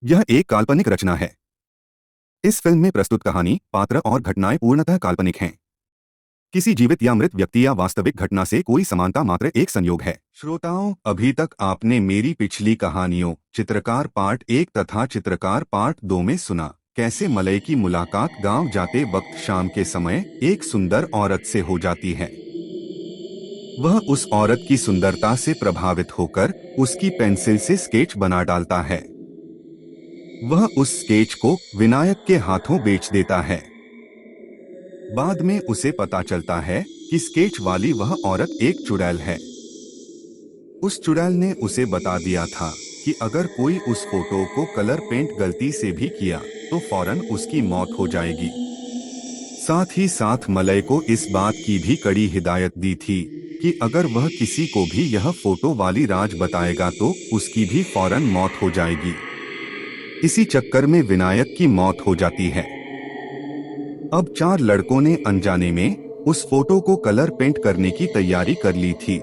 यह एक काल्पनिक रचना है। इस फिल्म में प्रस्तुत कहानी, पात्र और घटनाएं पूर्णतः काल्पनिक हैं। किसी जीवित या मृत व्यक्ति या वास्तविक घटना से कोई समानता मात्र एक संयोग है। श्रोताओं, अभी तक आपने मेरी पिछली कहानियों चित्रकार पार्ट 1 तथा चित्रकार पार्ट 2 में सुना कैसे मलय की मुलाकात गांव जाते वक्त शाम के समय एक सुंदर औरत से हो जाती है। वह उस औरत की सुंदरता से प्रभावित होकर उसकी पेंसिल से स्केच बना डालता है। वह उस स्केच को विनायक के हाथों बेच देता है। बाद में उसे पता चलता है कि स्केच वाली वह औरत एक चुड़ैल है। उस चुड़ैल ने उसे बता दिया था कि अगर कोई उस फोटो को कलर पेंट गलती से भी किया तो फौरन उसकी मौत हो जाएगी। साथ ही साथ मलय को इस बात की भी कड़ी हिदायत दी थी कि अगर वह किसी को भी यह फोटो वाली राज बताएगा तो उसकी भी फौरन मौत हो जाएगी। इसी चक्कर में विनायक की मौत हो जाती है। अब 4 लड़कों ने अनजाने में उस फोटो को कलर पेंट करने की तैयारी कर ली थी।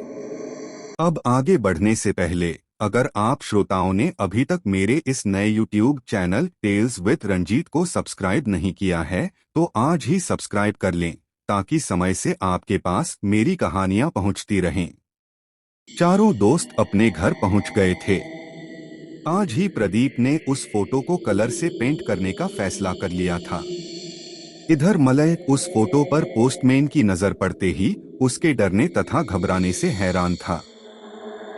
अब आगे बढ़ने से पहले अगर आप श्रोताओं ने अभी तक मेरे इस नए YouTube channel tales with Ranjit को सब्सक्राइब नहीं किया है तो आज ही सब्सक्राइब कर लें ताकि समय से आपके पास मेरी कहानियां पहुंचती रहें। चारों दोस्त अपने घर पहुंच गए थे। आज ही प्रदीप ने उस फोटो को कलर से पेंट करने का फैसला कर लिया था। इधर मलय उस फोटो पर पोस्टमैन की नजर पड़ते ही उसके डरने तथा घबराने से हैरान था।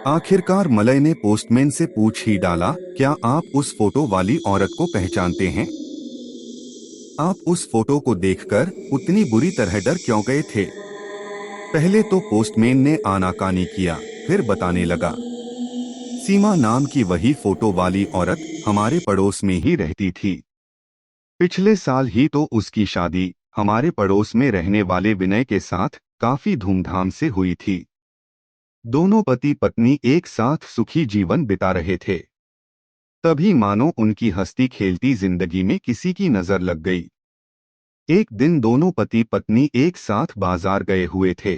आखिरकार मलय ने पोस्टमैन से पूछ ही डाला, क्या आप उस फोटो वाली औरत को पहचानते हैं? आप उस फोटो को देखकर उतनी बुरी तरह डर क्यों गए थे? पहले तो पोस्टमैन ने आनाकानी किया, फिर बताने लगा। सीमा नाम की वही फोटो वाली औरत हमारे पड़ोस में ही रहती थी। पिछले साल ही तो उसकी शादी हमारे पड़ोस में रहने वाले विनय के साथ काफी धूमधाम से हुई थी। दोनों पति पत्नी एक साथ सुखी जीवन बिता रहे थे। तभी मानो उनकी हंसती खेलती जिंदगी में किसी की नजर लग गई। एक दिन दोनों पति पत्नी एक साथ बाजार गए हुए थे।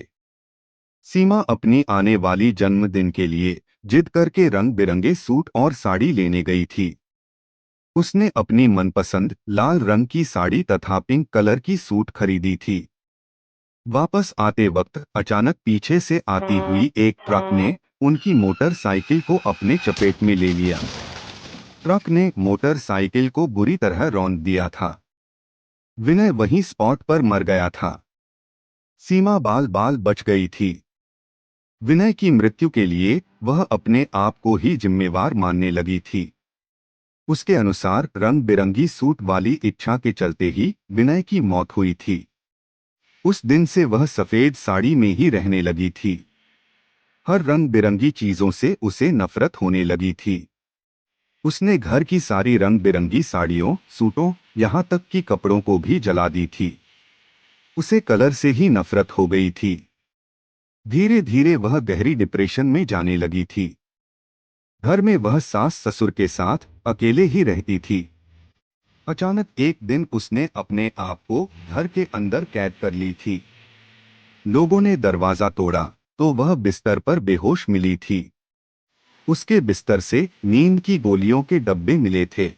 सीमा अपनी आने वाली जन्मदिन के लिए जिद करके रंग बिरंगे सूट और साड़ी लेने गई थी। उसने अपनी मनपसंद लाल रंग की साड़ी तथा पिंक कलर की सूट खरीदी थी। वापस आते वक्त अचानक पीछे से आती हुई एक ट्रक ने उनकी मोटरसाइकिल को अपने चपेट में ले लिया। ट्रक ने मोटरसाइकिल को बुरी तरह रौंद दिया था। विनय वहीं स्पॉट पर मर गया था। सीमा बाल बाल बच गई थी। विनय की मृत्यु के लिए वह अपने आप को ही जिम्मेवार मानने लगी थी। उसके अनुसार रंग बिरंगी सूट वाली इच्छा के चलते ही विनय की मौत हुई थी। उस दिन से वह सफेद साड़ी में ही रहने लगी थी। हर रंग बिरंगी चीजों से उसे नफरत होने लगी थी। उसने घर की सारी रंग बिरंगी साड़ियों, सूटों, यहाँ तक कि कपड़ों को भी जला दी थी। उसे कलर से ही नफरत हो गई थी। धीरे धीरे वह गहरी डिप्रेशन में जाने लगी थी। घर में वह सास ससुर के साथ अकेले ही रहती थी। अचानक एक दिन उसने अपने आप को घर के अंदर कैद कर ली थी। लोगों ने दरवाजा तोड़ा तो वह बिस्तर पर बेहोश मिली थी। उसके बिस्तर से नींद की गोलियों के डब्बे मिले थे।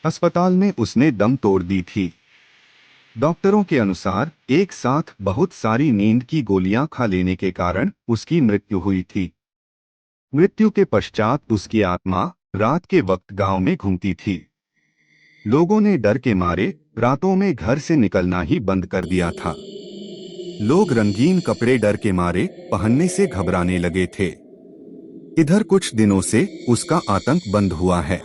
अस्पताल में उसने दम तोड़ दी थी। डॉक्टरों के अनुसार एक साथ बहुत सारी नींद की गोलियां खा लेने के कारण उसकी मृत्यु हुई थी। मृत्यु के पश्चात उसकी आत्मा रात के वक्त गांव में घूमती थी। लोगों ने डर के मारे रातों में घर से निकलना ही बंद कर दिया था। लोग रंगीन कपड़े डर के मारे पहनने से घबराने लगे थे। इधर कुछ दिनों से उसका आतंक बंद हुआ है।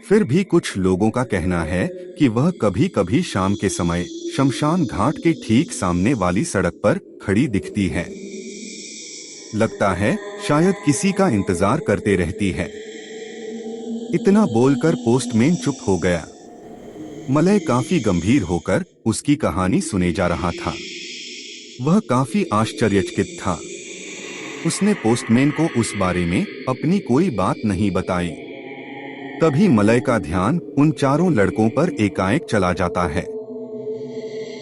फिर भी कुछ लोगों का कहना है कि वह कभी कभी शाम के समय शमशान घाट के ठीक सामने वाली सड़क पर खड़ी दिखती है। लगता है शायद किसी का इंतजार करते रहती है। इतना बोलकर पोस्टमैन चुप हो गया। मलय काफी गंभीर होकर उसकी कहानी सुने जा रहा था। वह काफी आश्चर्यचकित था। उसने पोस्टमैन को उस बारे में अपनी कोई बात नहीं बताई। तभी मलय का ध्यान उन चारों लड़कों पर एकाएक चला जाता है।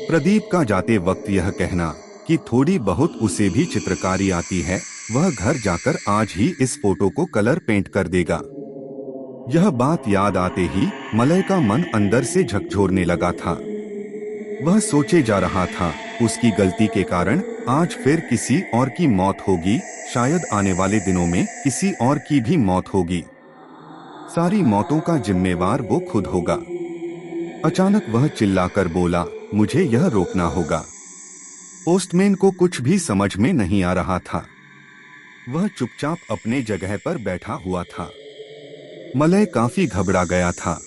प्रदीप का जाते वक्त यह कहना कि थोड़ी बहुत उसे भी चित्रकारी आती है, वह घर जाकर आज ही इस फोटो को कलर पेंट कर देगा। यह बात याद आते ही मलय का मन अंदर से झकझोरने लगा था। वह सोचे जा रहा था, उसकी गलती के कारण आज फिर किसी और की मौत होगी, शायद आने वाले दिनों में किसी और की भी मौत होगी। सारी मौतों का जिम्मेवार वो खुद होगा। अचानक वह चिल्लाकर बोला, मुझे यह रोकना होगा। पोस्टमैन को कुछ भी समझ में नहीं आ रहा था। वह चुपचाप अपने जगह पर बैठा हुआ था। मलय काफी घबरा गया था।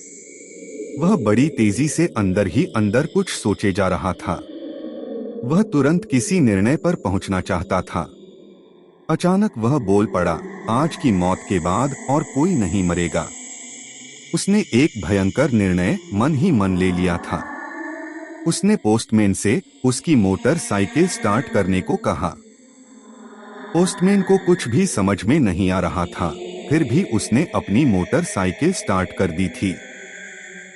वह बड़ी तेजी से अंदर ही अंदर कुछ सोचे जा रहा था। वह तुरंत किसी निर्णय पर पहुंचना चाहता था। अचानक वह बोल पड़ा, आज की मौत के बाद और कोई नहीं मरेगा। उसने एक भयंकर निर्णय मन ही मन ले लिया था। उसने पोस्टमैन से उसकी मोटरसाइकिल स्टार्ट करने को कहा। पोस्टमैन को कुछ भी समझ में नहीं आ रहा था, फिर भी उसने अपनी मोटरसाइकिल स्टार्ट कर दी थी।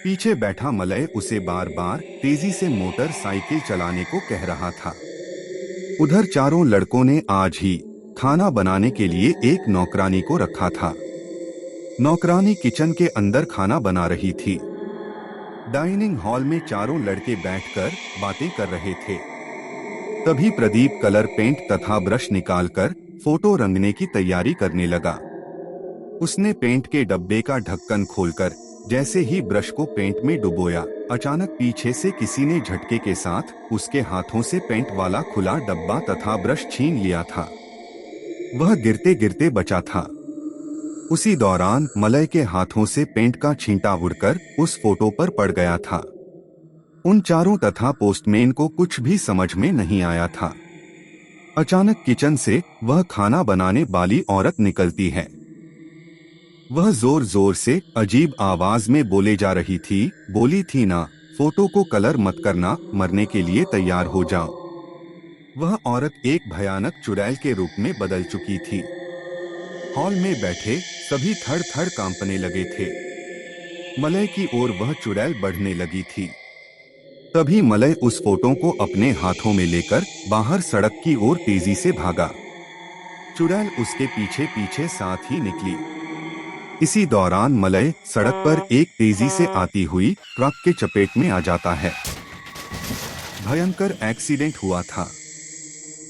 पीछे बैठा मलय उसे बार बार तेजी से मोटरसाइकिल चलाने को कह रहा था। उधर चारों लड़कों ने आज ही खाना बनाने के लिए एक नौकरानी को रखा था। नौकरानी किचन के अंदर खाना बना रही थी। डाइनिंग हॉल में चारों लड़के बैठकर बातें कर रहे थे। तभी प्रदीप कलर पेंट तथा ब्रश निकालकर फोटो रंगने की तैयारी करने लगा। उसने पेंट के डब्बे का ढक्कन खोलकर जैसे ही ब्रश को पेंट में डुबोया, अचानक पीछे से किसी ने झटके के साथ उसके हाथों से पेंट वाला खुला डब्बा तथा ब्रश छीन लिया था। वह गिरते गिरते बचा था। उसी दौरान मलय के हाथों से पेंट का छींटा उड़कर उस फोटो पर पड़ गया था। उन चारों तथा पोस्टमैन को कुछ भी समझ में नहीं आया था। अचानक किचन से वह खाना बनाने वाली औरत निकलती है। वह जोर जोर से अजीब आवाज में बोले जा रही थी, बोली थी ना, फोटो को कलर मत करना, मरने के लिए तैयार हो जाओ। वह औरत एक भयानक चुड़ैल के रूप में बदल चुकी थी। हॉल में बैठे सभी थर थर कांपने लगे थे। मलय की ओर वह चुड़ैल बढ़ने लगी थी। तभी मलय उस फोटो को अपने हाथों में लेकर बाहर सड़क की ओर तेजी से भागा। चुड़ैल उसके पीछे पीछे साथ ही निकली। इसी दौरान मलय सड़क पर एक तेजी से आती हुई ट्रक के चपेट में आ जाता है। भयंकर एक्सीडेंट हुआ था।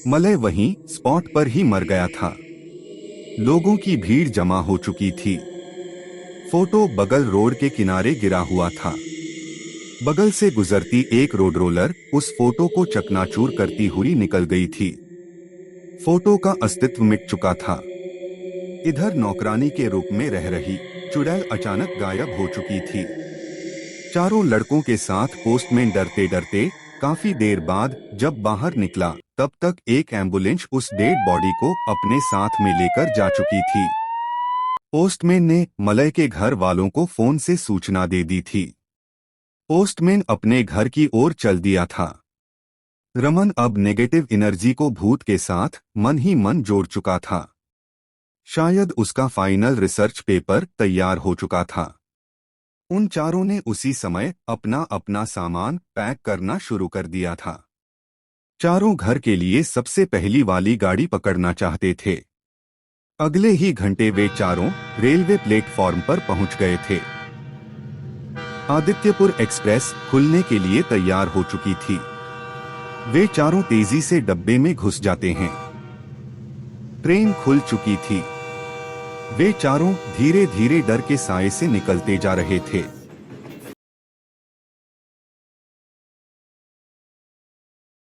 मलय वहीं स्पॉट पर ही मर गया था। लोगों की भीड़ जमा हो चुकी थी। फोटो बगल रोड के किनारे गिरा हुआ था। बगल से गुजरती एक रोड रोलर उस फोटो को चकनाचूर करती हुई निकल गई थी। फोटो का अस्तित्व मिट चुका था। इधर नौकरानी के रूप में रह रही चुड़ैल अचानक गायब हो चुकी थी। चारों लड़कों के साथ पोस्टमैन डरते डरते काफी देर बाद जब बाहर निकला, तब तक एक एम्बुलेंस उस डेड बॉडी को अपने साथ में लेकर जा चुकी थी। पोस्टमैन ने मलय के घर वालों को फोन से सूचना दे दी थी। पोस्टमैन अपने घर की ओर चल दिया था। रमन अब नेगेटिव एनर्जी को भूत के साथ मन ही मन जोड़ चुका था। शायद उसका फाइनल रिसर्च पेपर तैयार हो चुका था। उन चारों ने उसी समय अपना अपना सामान पैक करना शुरू कर दिया था। चारों घर के लिए सबसे पहली वाली गाड़ी पकड़ना चाहते थे। अगले ही घंटे वे चारों रेलवे प्लेटफॉर्म पर पहुंच गए थे। आदित्यपुर एक्सप्रेस खुलने के लिए तैयार हो चुकी थी। वे चारों तेजी से डब्बे में घुस जाते हैं। ट्रेन खुल चुकी थी। वे चारों धीरे धीरे डर के साए से निकलते जा रहे थे।